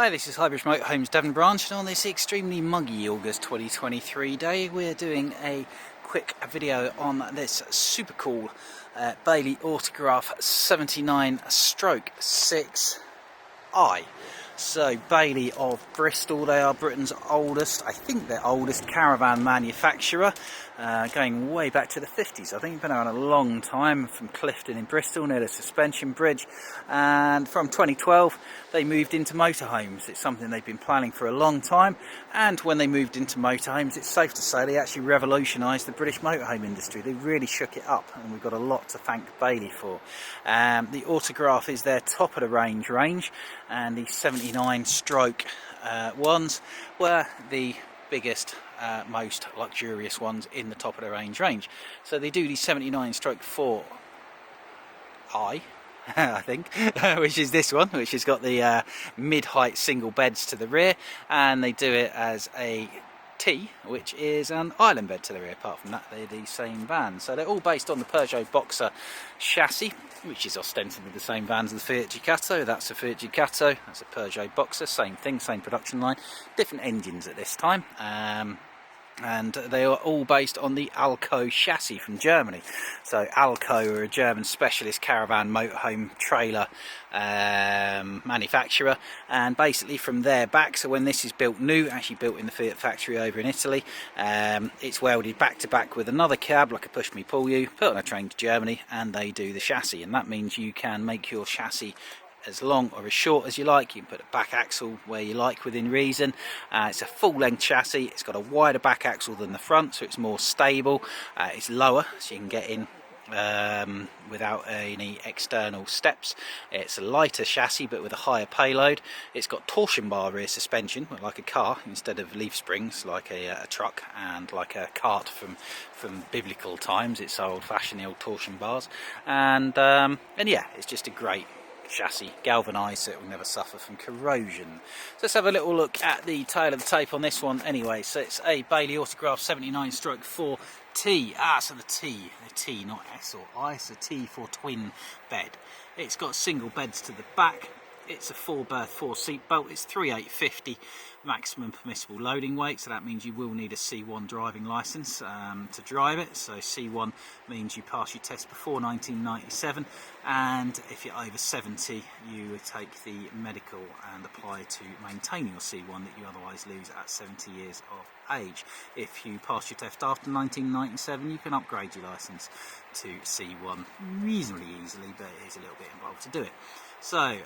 Hi, this is Highbridge Motorhomes Devon Branch, and on this extremely muggy August 2023 day we're doing a quick video on this super cool Bailey Autograph 79/6i. So Bailey of Bristol, they are Britain's oldest, I think their oldest caravan manufacturer, going way back to the 50s. I think it's been around a long time, from Clifton in Bristol near the suspension bridge, and from 2012 they moved into motorhomes. It's something they've been planning for a long time, and when they moved into motorhomes, it's safe to say they actually revolutionised the British motorhome industry. They really shook it up, and we've got a lot to thank Bailey for. The Autograph is their top of the range, and the 79 stroke ones were the biggest, most luxurious ones in the top of the range. So they do the 79 stroke 4i, I think, which is this one, which has got the mid-height single beds to the rear, and they do it as a T, which is an island bed to the rear. Apart from that, they're the same van. So they're all based on the Peugeot Boxer chassis, which is ostensibly the same van as the Fiat Ducato. That's a Fiat Ducato, that's a Peugeot Boxer, same thing, same production line, different engines at this time. And they are all based on the Alco chassis from Germany. So Alco are a German specialist caravan motorhome trailer manufacturer, and basically from there back, so when this is built new, actually built in the Fiat factory over in Italy, it's welded back to back with another cab, like a push me pull you, put on a train to Germany, and they do the chassis. And that means you can make your chassis as long or as short as you like. You can put a back axle where you like within reason. It's a full length chassis. It's got a wider back axle than the front, so it's more stable. It's lower, so you can get in without any external steps. It's a lighter chassis but with a higher payload. It's got torsion bar rear suspension like a car instead of leaf springs like a truck, and like a cart from biblical times. It's so old-fashioned, the old torsion bars, and yeah, it's just a great chassis, galvanised so it will never suffer from corrosion. So let's have a little look at the tail of the tape on this one anyway. So it's a Bailey Autograph 79 stroke 4T. So the T not S or I, it's a T for twin bed. It's got single beds to the back. It's a 4-berth 4-seat belt. It's 3850 maximum permissible loading weight, so that means you will need a C1 driving licence to drive it. So C1 means you pass your test before 1997, and if you're over 70 you would take the medical and apply to maintain your C1 that you otherwise lose at 70 years of age. If you pass your test after 1997 you can upgrade your licence to C1 reasonably easily, but it is a little bit involved to do it. So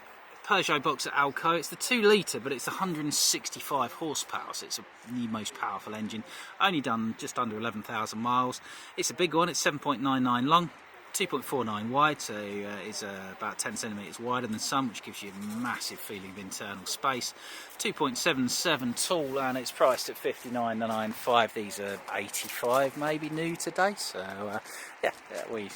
Peugeot Boxer Alco, it's the 2 litre, but it's 165 horsepower, so it's the most powerful engine. Only done just under 11,000 miles. It's a big one, it's 7.99 long, 2.49 wide, so it's about 10 centimetres wider than some, which gives you a massive feeling of internal space. 2.77 tall, and it's priced at 59,995. These are 85 maybe new today, so yeah,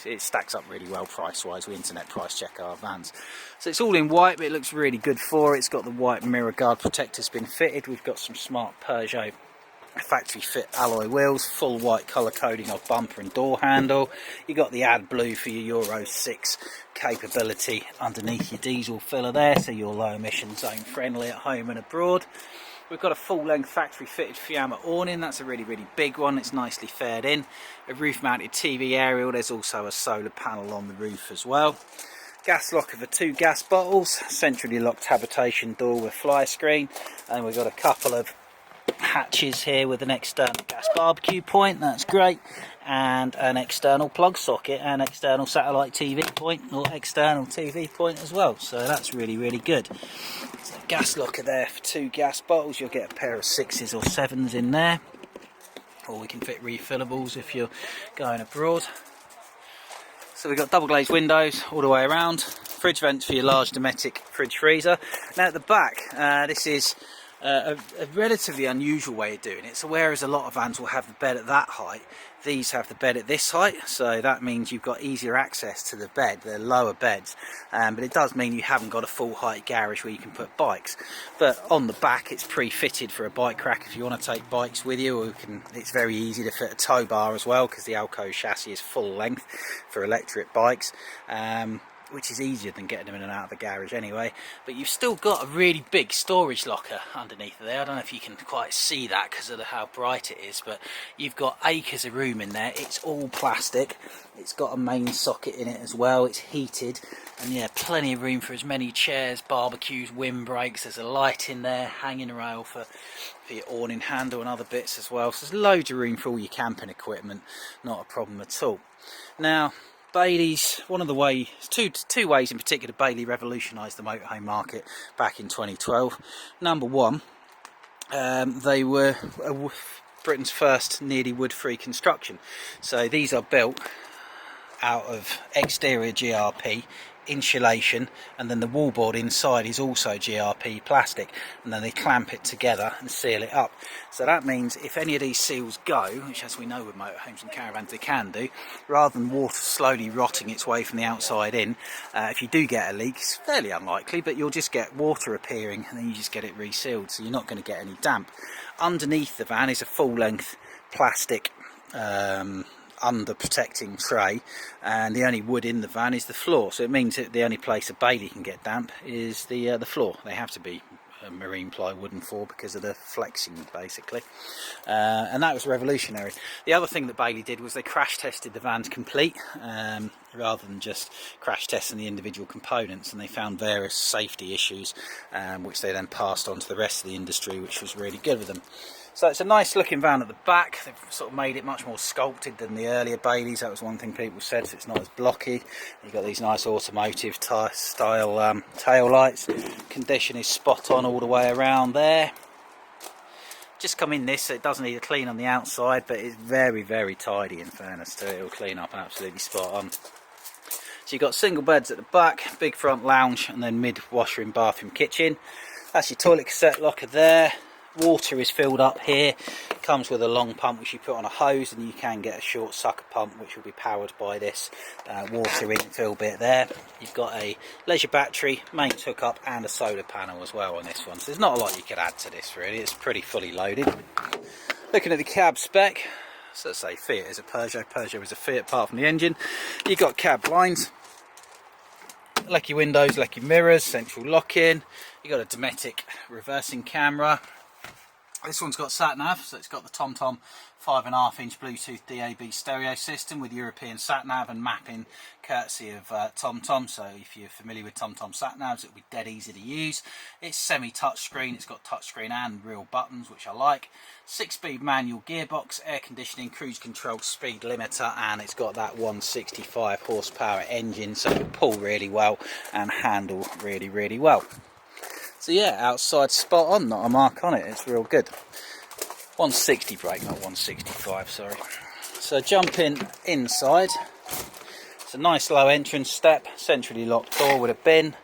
it stacks up really well price wise. We internet price check our vans. So it's all in white, but it looks really good for it. It's got the white mirror guard protectors been fitted. We've got some smart Peugeot factory fit alloy wheels, full white colour coding of bumper and door handle. You got the AdBlue for your Euro 6 capability underneath your diesel filler there, so you're low emission zone friendly at home and abroad. We've got a full length factory fitted Fiamma awning. That's a really big one. It's nicely fared in. A roof mounted TV aerial. There's also a solar panel on the roof as well. Gas locker for 2 gas bottles, centrally locked habitation door with fly screen, and we've got a couple of hatches here with an external gas barbecue point, that's great, and an external plug socket and external satellite TV point, or external TV point as well, so that's really good. So gas locker there for 2 gas bottles. You'll get a pair of 6s or 7s in there, or we can fit refillables if you're going abroad. So we've got double glazed windows all the way around, fridge vents for your large Dometic fridge freezer. Now at the back, this is a relatively unusual way of doing it. So whereas a lot of vans will have the bed at that height, these have the bed at this height, so that means you've got easier access to the bed. They're lower beds, but it does mean you haven't got a full height garage where you can put bikes. But on the back it's pre-fitted for a bike rack if you want to take bikes with you, or it's very easy to fit a tow bar as well, because the Alco chassis is full length for electric bikes. which is easier than getting them in and out of the garage anyway. But you've still got a really big storage locker underneath there. I don't know if you can quite see that because of how bright it is, but you've got acres of room in there. It's all plastic. It's got a main socket in it as well. It's heated, and yeah, plenty of room for as many chairs, barbecues, windbreaks. There's a light in there, hanging rail for your awning handle and other bits as well. So there's loads of room for all your camping equipment. Not a problem at all. Now, Bailey's, one of the ways, two ways in particular, Bailey revolutionised the motorhome market back in 2012. Number one, they were Britain's first nearly wood-free construction. So these are built out of exterior GRP, insulation, and then the wallboard inside is also GRP plastic, and then they clamp it together and seal it up. So that means if any of these seals go, which as we know with motorhomes and caravans they can do, rather than water slowly rotting its way from the outside in, if you do get a leak, it's fairly unlikely, but you'll just get water appearing and then you just get it resealed, so you're not going to get any damp. Underneath the van is a full length plastic under protecting tray, and the only wood in the van is the floor, so it means that the only place a Bailey can get damp is the floor. They have to be marine ply wooden floor because of the flexing basically, and that was revolutionary. The other thing that Bailey did was they crash tested the vans complete, rather than just crash testing the individual components, and they found various safety issues, which they then passed on to the rest of the industry, which was really good with them. So it's a nice looking van at the back. They've sort of made it much more sculpted than the earlier Baileys. That was one thing people said, so it's not as blocky. You've got these nice automotive style tail lights. Condition is spot on all the way around there. Just come in this, so it does need a clean on the outside, but it's very, very tidy in fairness to it. It'll clean up absolutely spot on. So you've got single beds at the back, big front lounge, and then mid washer and bathroom kitchen. That's your toilet cassette locker there. Water is filled up here. Comes with a long pump which you put on a hose, and you can get a short sucker pump which will be powered by this water infill bit there. You've got a leisure battery, mains hookup, and a solar panel as well on this one. So there's not a lot you could add to this really. It's pretty fully loaded. Looking at the cab spec, so let's say Fiat is a Peugeot. Peugeot is a Fiat apart from the engine. You've got cab blinds, lecky windows, lecky mirrors, central lock-in. You've got a Dometic reversing camera. This one's got sat-nav, so it's got the TomTom 5.5-inch Bluetooth DAB stereo system with European sat-nav and mapping courtesy of TomTom. So if you're familiar with TomTom sat-navs, it'll be dead easy to use. It's semi-touch screen, it's got touch screen and real buttons, which I like. 6-speed manual gearbox, air conditioning, cruise control, speed limiter, and it's got that 165 horsepower engine, so it'll pull really well and handle really, really well. So yeah, outside spot on, not a mark on it, it's real good. 160 brake, not 165, sorry. So jumping inside, it's a nice low entrance step, centrally locked door with a bin,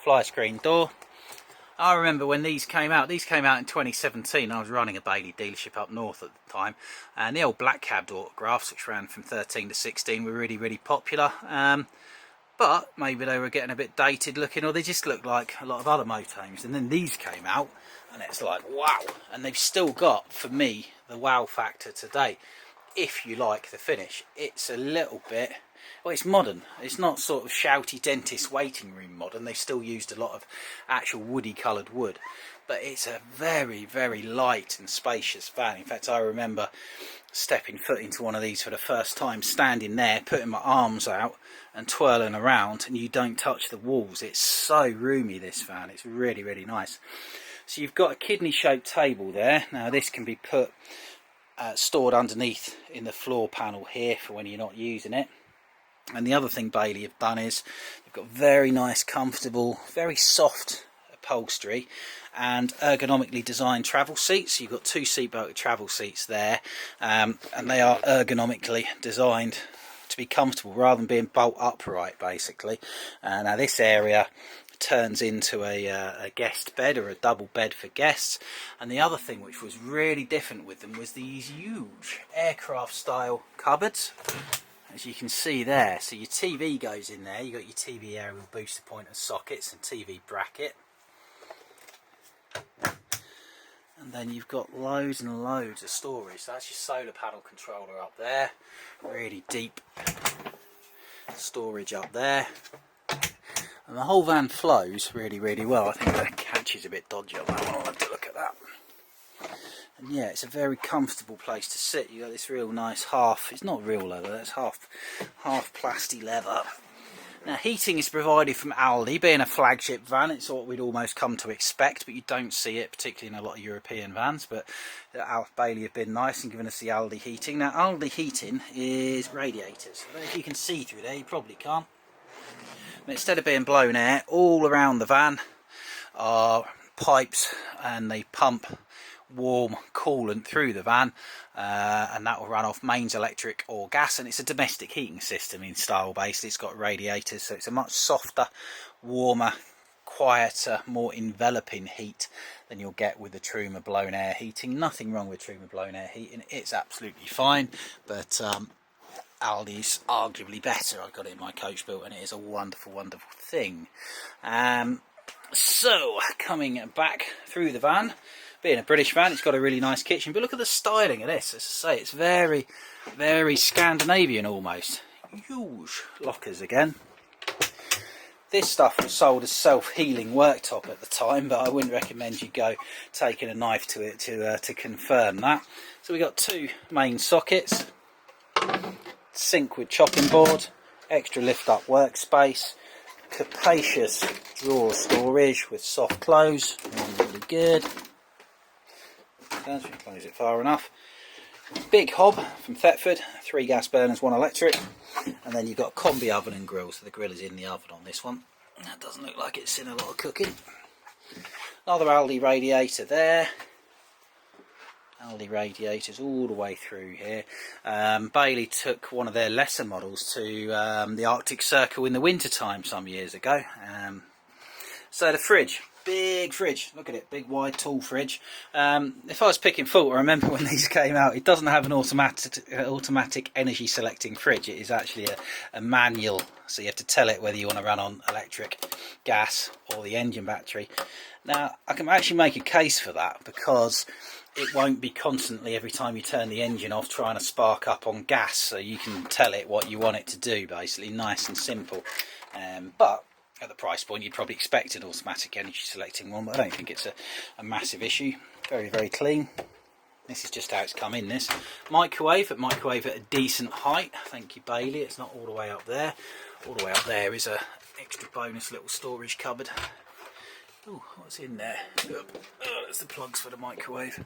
fly screen door. I remember when these came out in 2017. I was running a Bailey dealership up north at the time, and the old black cab autographs, which ran from 13 to 16, were really, really popular. But maybe they were getting a bit dated looking, or they just looked like a lot of other motorhomes. And then these came out, and it's like, wow. And they've still got, for me, the wow factor today. If you like the finish, it's a little bit, well, it's modern. It's not sort of shouty dentist waiting room modern. They still used a lot of actual woody coloured wood. But it's a very, very light and spacious van. In fact, I remember stepping foot into one of these for the first time, standing there, putting my arms out and twirling around, and you don't touch the walls. It's so roomy, this van. It's really, really nice. So you've got a kidney shaped table there. Now this can be put stored underneath in the floor panel here for when you're not using it. And the other thing Bailey have done is they've got very nice, comfortable, very soft upholstery and ergonomically designed travel seats. You've got 2 seatbelt travel seats there, and they are ergonomically designed to be comfortable rather than being bolt upright basically. Now this area turns into a guest bed, or a double bed for guests. And the other thing which was really different with them was these huge aircraft style cupboards, as you can see there. So your TV goes in there, you've got your TV aerial booster point and sockets and TV bracket. And then you've got loads and loads of storage. So that's your solar panel controller up there, really deep storage up there, and the whole van flows really, really well. I think the catch is a bit dodgy on that one. I'll have to look at that. And yeah, it's a very comfortable place to sit. You got this real nice half, it's not real leather, that's half plastic leather. Now, heating is provided from Aldi. Being a flagship van, it's what we'd almost come to expect, but you don't see it, particularly in a lot of European vans. But Bailey have been nice and given us the Aldi heating. Now, Aldi heating is radiators. I don't know if you can see through there, you probably can't. But instead of being blown air, all around the van are pipes, and they pump warm coolant through the van, and that will run off mains electric or gas, and it's a domestic heating system in style based. It's got radiators, so it's a much softer, warmer, quieter, more enveloping heat than you'll get with the Truma blown air heating. Nothing wrong with Truma blown air heating, it's absolutely fine, but Aldi's arguably better. I've got it in my coach built, and it is a wonderful, wonderful thing. So coming back through the van, being a British van, it's got a really nice kitchen, but look at the styling of this. As I say, it's very, very Scandinavian almost. Huge lockers again. This stuff was sold as self-healing worktop at the time, but I wouldn't recommend you go taking a knife to it to confirm that. So we got two main sockets, sink with chopping board, extra lift up workspace, capacious drawer storage with soft close, really good. Close it far enough. Big hob from Thetford, 3 gas burners, 1 electric, and then you've got a combi oven and grill, so the grill is in the oven on this one. That doesn't look like it's in a lot of cooking. Another Aldi radiator there. Aldi radiators all the way through here. Bailey took one of their lesser models to the Arctic Circle in the winter time some years ago. So the fridge, big fridge, look at it, big wide tall fridge. If I was picking fault, I remember when these came out, it doesn't have an automatic energy selecting fridge. It is actually a manual, so you have to tell it whether you want to run on electric, gas or the engine battery. Now I can actually make a case for that, because it won't be constantly, every time you turn the engine off, trying to spark up on gas, so you can tell it what you want it to do, basically, nice and simple. But at the price point, you'd probably expect an automatic energy selecting one, but I don't think it's a massive issue. Very, very clean. This is just how it's come in, this. Microwave at a decent height. Thank you, Bailey. It's not all the way up there. All the way up there is a extra bonus little storage cupboard. Oh, what's in there? Oh, that's the plugs for the microwave.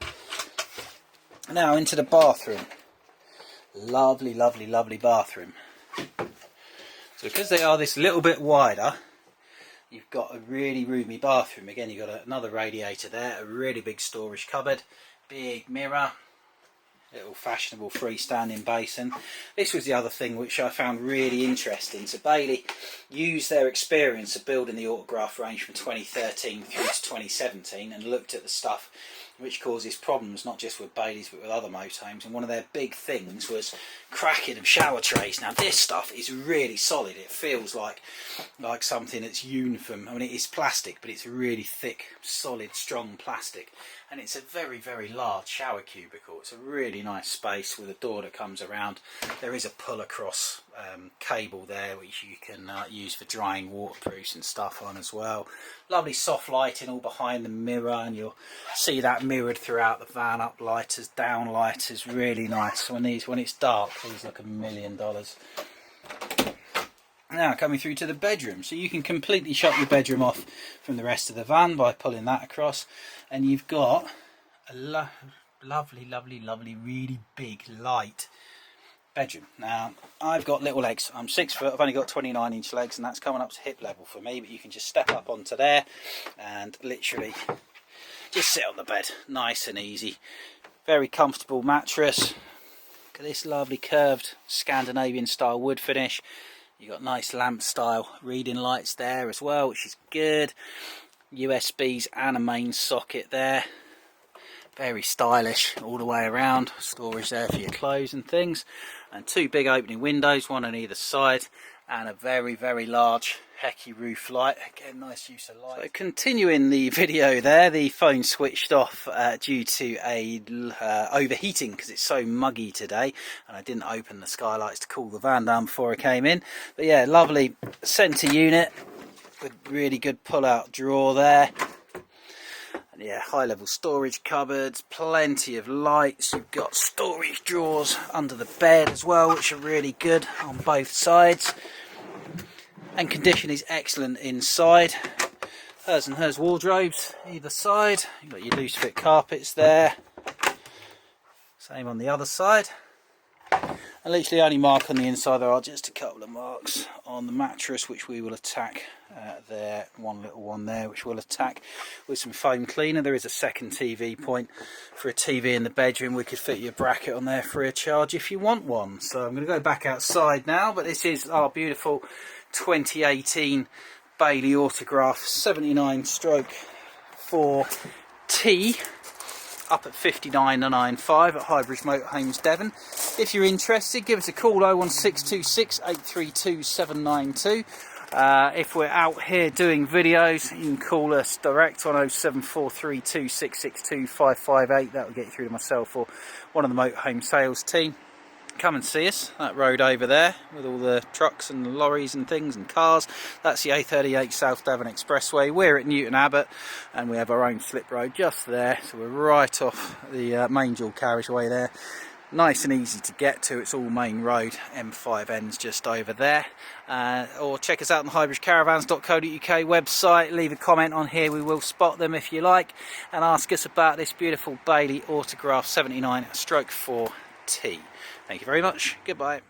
Now into the bathroom. Lovely, lovely, lovely bathroom. So because they are this little bit wider, you've got a really roomy bathroom. Again, you've got another radiator there, a really big storage cupboard, big mirror, little fashionable freestanding basin. This was the other thing which I found really interesting. So Bailey used their experience of building the Autograph range from 2013 through to 2017 and looked at the stuff which causes problems not just with Bailey's but with other motorhomes, and one of their big things was cracking of shower trays. Now this stuff is really solid. It feels like something that's uniform. I mean, it is plastic, but it's really thick, solid, strong plastic, and it's a very, very large shower cubicle. It's a really nice space with a door that comes around. There is a pull across cable there which you can use for drying waterproofs and stuff on as well. Lovely soft lighting all behind the mirror, and you'll see that mirrored throughout the van. Up lighters, down lighters, really nice. When it's dark, these look $1 million. Now coming through to the bedroom, so you can completely shut your bedroom off from the rest of the van by pulling that across, and you've got a lovely, lovely, lovely, really big, light bedroom. Now I've got little legs. I'm 6 foot. I've only got 29-inch legs, and that's coming up to hip level for me. But you can just step up onto there and literally just sit on the bed, nice and easy. Very comfortable mattress. Look at this lovely curved Scandinavian style wood finish. You've got nice lamp style reading lights there as well, which is good. USBs and a main socket there. Very stylish all the way around. Storage there for your clothes and things. And 2 big opening windows, one on either side. and a very, very large Hecky roof light. Again, nice use of light. So continuing the video there, the phone switched off due to a overheating because it's so muggy today, and I didn't open the skylights to cool the van down before I came in. But yeah, lovely centre unit with really good pull-out drawer there. And yeah, high level storage cupboards, plenty of lights. You've got storage drawers under the bed as well, which are really good on both sides. And condition is excellent inside. Hers and hers wardrobes either side. You've got your loose fit carpets there. Same on the other side. And literally the only mark on the inside, there are just a couple of marks on the mattress, which we will attack there. One little one there, which we'll attack with some foam cleaner. There is a second TV point for a TV in the bedroom. We could fit your bracket on there free of charge if you want one. So I'm going to go back outside now, but this is our beautiful 2018 Bailey Autograph 79/4T up at 59995 at Highbridge Motorhomes, Devon. If you're interested, give us a call, 01626 832 792. If we're out here doing videos, you can call us direct on 07432 662 558. That will get you through to myself or one of the motorhome sales team. Come and see us. That road over there with all the trucks and lorries and things and cars, that's the A38 South Devon Expressway. We're at Newton Abbot and we have our own slip road just there, so we're right off the main dual carriageway there. Nice and easy to get to. It's all main road. M5N's just over there. Or check us out on the highbridgecaravans.co.uk website. Leave a comment on here, we will spot them if you like, and ask us about this beautiful Bailey Autograph 79/4T. Thank you very much. Goodbye.